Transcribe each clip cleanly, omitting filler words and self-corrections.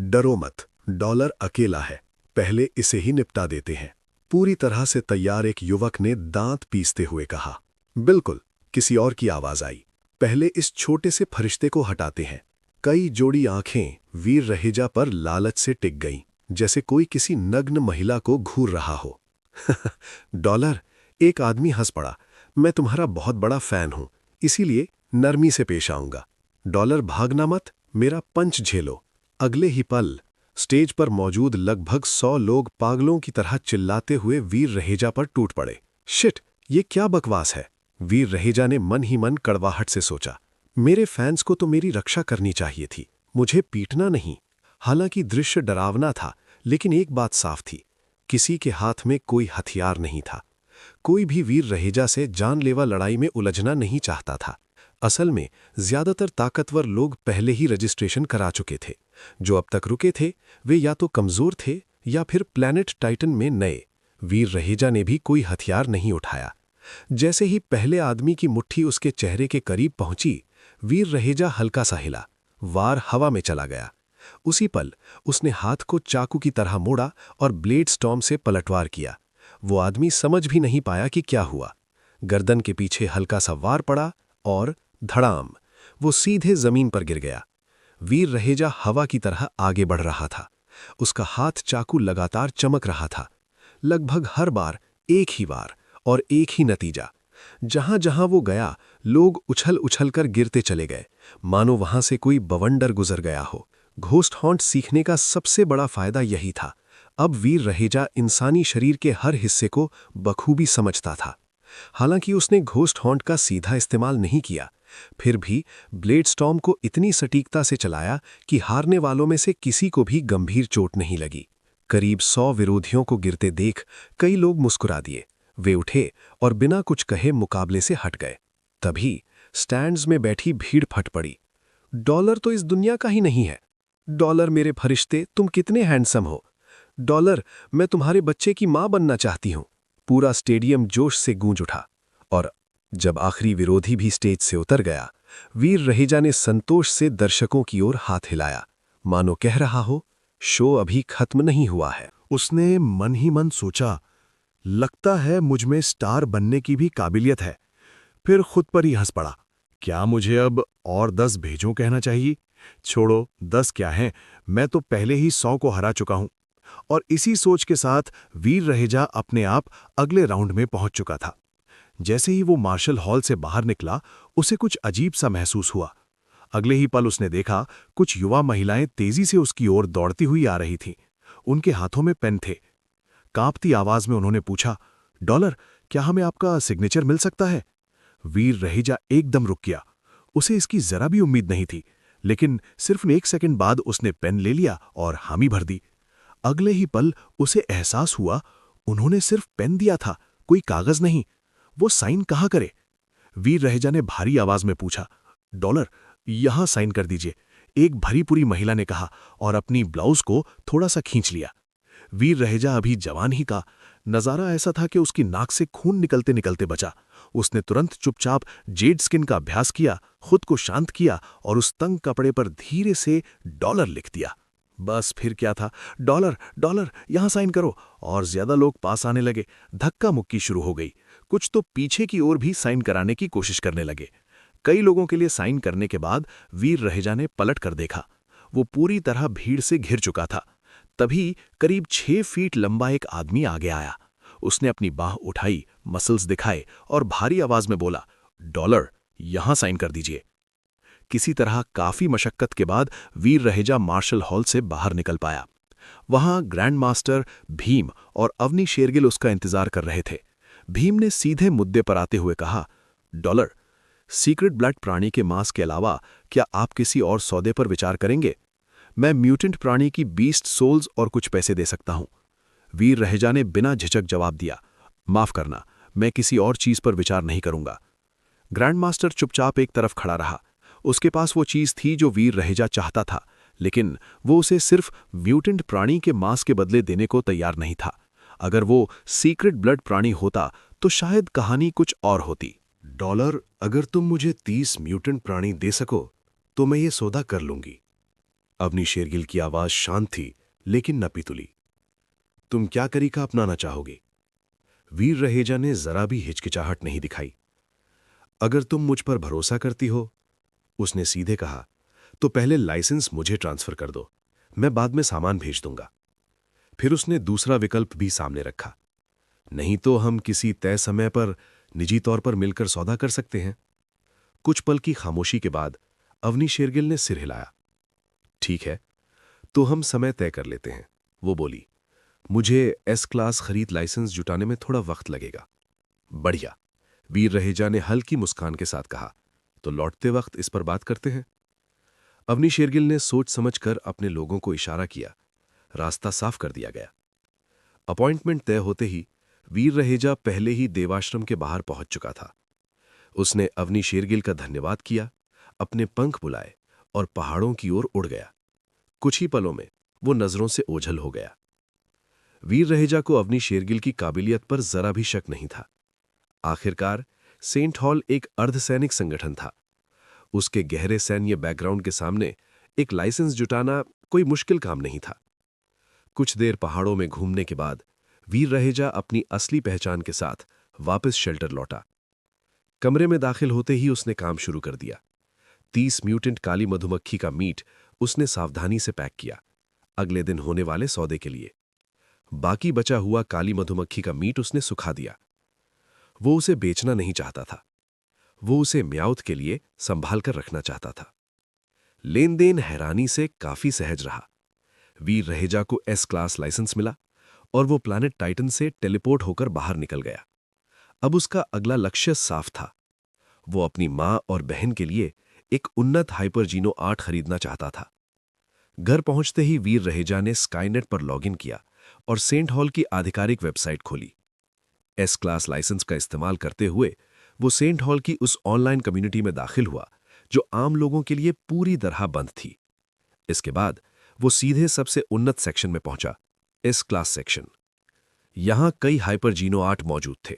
डरो मत, डॉलर अकेला है, पहले इसे ही निपटा देते हैं। पूरी तरह से तैयार एक युवक ने दांत पीसते हुए कहा। बिल्कुल, किसी और की आवाज आई। पहले इस छोटे से फरिश्ते को हटाते हैं। कई जोड़ी आंखें वीर रहेजा पर लालच से टिक गईं, जैसे कोई किसी नग्न महिला को घूर रहा हो। डॉलर, एक आदमी हंस पड़ा। मैं तुम्हारा बहुत बड़ा फैन हूं, इसीलिए नरमी से पेश आऊंगा। डॉलर, भागना मत, मेरा पंच झेलो। अगले ही पल स्टेज पर मौजूद लगभग 100 लोग पागलों की तरह चिल्लाते हुए वीर रहेजा पर टूट पड़े। शिट, ये क्या बकवास है? वीर रहेजा ने मन ही मन कड़वाहट से सोचा। मेरे फैंस को तो मेरी रक्षा करनी चाहिए थी, मुझे पीटना नहीं। हालांकि दृश्य डरावना था, लेकिन एक बात साफ थी, किसी के हाथ में कोई हथियार नहीं था। कोई भी वीर रहेजा से जानलेवा लड़ाई में उलझना नहीं चाहता था। असल में ज्यादातर ताकतवर लोग पहले ही रजिस्ट्रेशन करा चुके थे। जो अब तक रुके थे वे या तो कमजोर थे या फिर प्लैनेट टाइटन में नए। वीर रहेजा ने भी कोई हथियार नहीं उठाया। जैसे ही पहले आदमी की मुट्ठी उसके चेहरे के करीब पहुंची, वीर रहेजा हल्का सा हिला, वार हवा में चला गया। उसी पल उसने हाथ को चाकू की तरह मोड़ा और ब्लेड स्टॉर्म से पलटवार किया। वो आदमी समझ भी नहीं पाया कि क्या हुआ। गर्दन के पीछे हल्का सा वार पड़ा और धड़ाम, वो सीधे जमीन पर गिर गया। वीर रहेजा हवा की तरह आगे बढ़ रहा था। उसका हाथ चाकू लगातार चमक रहा था। लगभग हर बार एक ही वार और एक ही नतीजा। जहां जहां वो गया, लोग उछल उछल कर गिरते चले गए, मानो वहां से कोई बवंडर गुजर गया हो। घोस्ट हॉन्ट सीखने का सबसे बड़ा फायदा यही था। अब वीर रहेजा इंसानी शरीर के हर हिस्से को बखूबी समझता था। हालांकि उसने घोस्ट हॉन्ट का सीधा इस्तेमाल नहीं किया, फिर भी ब्लेड स्टॉर्म को इतनी सटीकता से चलाया कि हारने वालों में से किसी को भी गंभीर चोट नहीं लगी। करीब 100 विरोधियों को गिरते देख कई लोग मुस्कुरा दिए। वे उठे और बिना कुछ कहे मुकाबले से हट गए। तभी स्टैंड्स में बैठी भीड़ फट पड़ी। डॉलर तो इस दुनिया का ही नहीं है। डॉलर, मेरे फरिश्ते, तुम कितने हैंडसम हो। डॉलर, मैं तुम्हारे बच्चे की मां बनना चाहती हूं। पूरा स्टेडियम जोश से गूंज उठा। और जब आखिरी विरोधी भी स्टेज से उतर गया, वीर रहेजा ने संतोष से दर्शकों की ओर हाथ हिलाया, मानो कह रहा हो, शो अभी खत्म नहीं हुआ है। उसने मन ही मन सोचा, लगता है मुझ में स्टार बनने की भी काबिलियत है। फिर खुद पर ही हंस पड़ा। क्या मुझे अब और 10 भेजों कहना चाहिए? छोड़ो, 10 क्या हैं, मैं तो पहले ही 100 को हरा चुका हूं। और इसी सोच के साथ वीर रहेजा अपने आप अगले राउंड में पहुंच चुका था। जैसे ही वो मार्शल हॉल से बाहर निकला, उसे कुछ अजीब सा महसूस हुआ। अगले ही पल उसने देखा, कुछ युवा महिलाएं तेजी से उसकी ओर दौड़ती हुई आ रही थीं। उनके हाथों में पेन थे। कांपती आवाज में उन्होंने पूछा, डॉलर, क्या हमें आपका सिग्नेचर मिल सकता है? वीर रहेजा एकदम रुक गया। उसे इसकी जरा भी उम्मीद नहीं थी, लेकिन सिर्फ 1 सेकंड बाद उसने पेन ले लिया और हामी भर दी। अगले ही पल उसे एहसास हुआ, उन्होंने सिर्फ पेन दिया था, कोई कागज नहीं। वो साइन कहाँ करे? वीर रहेजा ने भारी आवाज में पूछा, डॉलर, यहां साइन कर दीजिए, एक भरी पूरी महिला ने कहा और अपनी ब्लाउज को थोड़ा सा खींच लिया। वीर रहेजा अभी जवान ही का। नजारा ऐसा था कि उसकी नाक से खून निकलते निकलते बचा। उसने तुरंत चुपचाप जेड स्किन का अभ्यास किया, खुद को शांत किया और उस तंग कपड़े पर धीरे से डॉलर लिख दिया। बस फिर क्या था, डॉलर डॉलर, यहां साइन करो। और ज्यादा लोग पास आने लगे। धक्का मुक्की शुरू हो गई। कुछ तो पीछे की ओर भी साइन कराने की कोशिश करने लगे। कई लोगों के लिए साइन करने के बाद वीर रहेजा ने पलट कर देखा। वो पूरी तरह भीड़ से घिर चुका था। तभी करीब 6 फीट लंबा एक आदमी आगे आया। उसने अपनी बाह उठाई, मसल्स दिखाए और भारी आवाज में बोला, डॉलर, यहां साइन कर दीजिए। किसी तरह काफी मशक्कत के बाद वीर रहेजा मार्शल हॉल से बाहर निकल पाया। वहां ग्रैंड मास्टर भीम और अवनी शेरगिल उसका इंतजार कर रहे थे। भीम ने सीधे मुद्दे पर आते हुए कहा, डॉलर, सीक्रेट ब्लड प्राणी के मांस के अलावा क्या आप किसी और सौदे पर विचार करेंगे? मैं म्यूटेंट प्राणी की बीस्ट सोल्स और कुछ पैसे दे सकता हूं। वीर रहेजा ने बिना झिझक जवाब दिया, माफ करना, मैं किसी और चीज पर विचार नहीं करूंगा। ग्रैंड मास्टर चुपचाप एक तरफ खड़ा रहा। उसके पास वो चीज थी जो वीर रहेजा चाहता था, लेकिन वो उसे सिर्फ म्यूटेंट प्राणी के मांस के बदले देने को तैयार नहीं था। अगर वो सीक्रेट ब्लड प्राणी होता तो शायद कहानी कुछ और होती। डॉलर, अगर तुम मुझे 30 म्यूटेंट प्राणी दे सको तो मैं ये सौदा कर लूंगी। अवनी शेरगिल की आवाज शांत थी लेकिन नपी तुली। तुम क्या तरीका अपनाना चाहोगे? वीर रहेजा ने जरा भी हिचकिचाहट नहीं दिखाई। अगर तुम मुझ पर भरोसा करती हो, उसने सीधे कहा, तो पहले लाइसेंस मुझे ट्रांसफर कर दो, मैं बाद में सामान भेज दूंगा। फिर उसने दूसरा विकल्प भी सामने रखा, नहीं तो हम किसी तय समय पर निजी तौर पर मिलकर सौदा कर सकते हैं। कुछ पल की खामोशी के बाद अवनी शेरगिल ने सिर हिलाया। ठीक है, तो हम समय तय कर लेते हैं, वो बोली। मुझे एस क्लास खरीद लाइसेंस जुटाने में थोड़ा वक्त लगेगा। बढ़िया, वीर रहेजा ने हल्की मुस्कान के साथ कहा, तो लौटते वक्त इस पर बात करते हैं। अवनी शेरगिल ने सोच समझकर अपने लोगों को इशारा किया। रास्ता साफ कर दिया गया। अपॉइंटमेंट तय होते ही वीर रहेजा पहले ही देवाश्रम के बाहर पहुंच चुका था। उसने अवनी शेरगिल का धन्यवाद किया, अपने पंख बुलाए और पहाड़ों की ओर उड़ गया। कुछ ही पलों में वो नजरों से ओझल हो गया। वीर रहेजा को अवनी शेरगिल की काबिलियत पर जरा भी शक नहीं था। आखिरकार सेंट हॉल एक अर्धसैनिक संगठन था। उसके गहरे सैन्य बैकग्राउंड के सामने एक लाइसेंस जुटाना कोई मुश्किल काम नहीं था। कुछ देर पहाड़ों में घूमने के बाद वीर रहेजा अपनी असली पहचान के साथ वापस शेल्टर लौटा। कमरे में दाखिल होते ही उसने काम शुरू कर दिया। 30 म्यूटेंट काली मधुमक्खी का मीट उसने सावधानी से पैक किया, अगले दिन होने वाले सौदे के लिए। बाकी बचा हुआ काली मधुमक्खी का मीट उसने सुखा दिया। वो उसे बेचना नहीं चाहता था, वो उसे म्याउथ के लिए संभाल कर रखना चाहता था। लेन देन हैरानी से काफी सहज रहा। वीर रहेजा को एस क्लास लाइसेंस मिला और वो प्लैनेट टाइटन से टेलीपोर्ट होकर बाहर निकल गया। अब उसका अगला लक्ष्य साफ था। वो अपनी मां और बहन के लिए एक उन्नत हाइपरजीनो 8 खरीदना चाहता था। घर पहुंचते ही वीर रहेजा ने स्काईनेट पर लॉगिन किया और सेंट हॉल की आधिकारिक वेबसाइट खोली। एस क्लास लाइसेंस का इस्तेमाल करते हुए वो सेंट हॉल की उस ऑनलाइन कम्युनिटी में दाखिल हुआ जो आम लोगों के लिए पूरी तरह बंद थी। इसके बाद वो सीधे सबसे उन्नत सेक्शन में पहुंचा, एस क्लास सेक्शन। यहां कई हाइपरजीनो 8 मौजूद थे।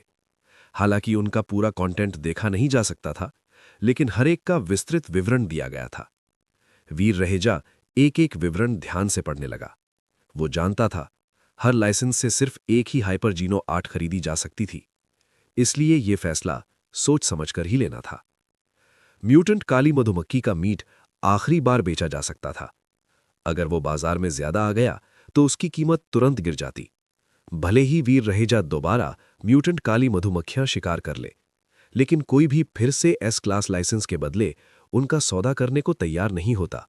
हालांकि उनका पूरा कंटेंट देखा नहीं जा सकता था, लेकिन हर एक का विस्तृत विवरण दिया गया था। वीर रहेजा एक एक विवरण ध्यान से पढ़ने लगा। वो जानता था हर लाइसेंस से सिर्फ एक ही हाइपरजीनो 8 खरीदी जा सकती थी, इसलिए यह फैसला सोच समझकर ही लेना था। म्यूटेंट काली मधुमक्खी का मीट आखिरी बार बेचा जा सकता था। अगर वो बाजार में ज्यादा आ गया तो उसकी कीमत तुरंत गिर जाती। भले ही वीर रहेजा दोबारा म्यूटेंट काली मधुमक्खियां शिकार कर ले, लेकिन कोई भी फिर से एस क्लास लाइसेंस के बदले उनका सौदा करने को तैयार नहीं होता।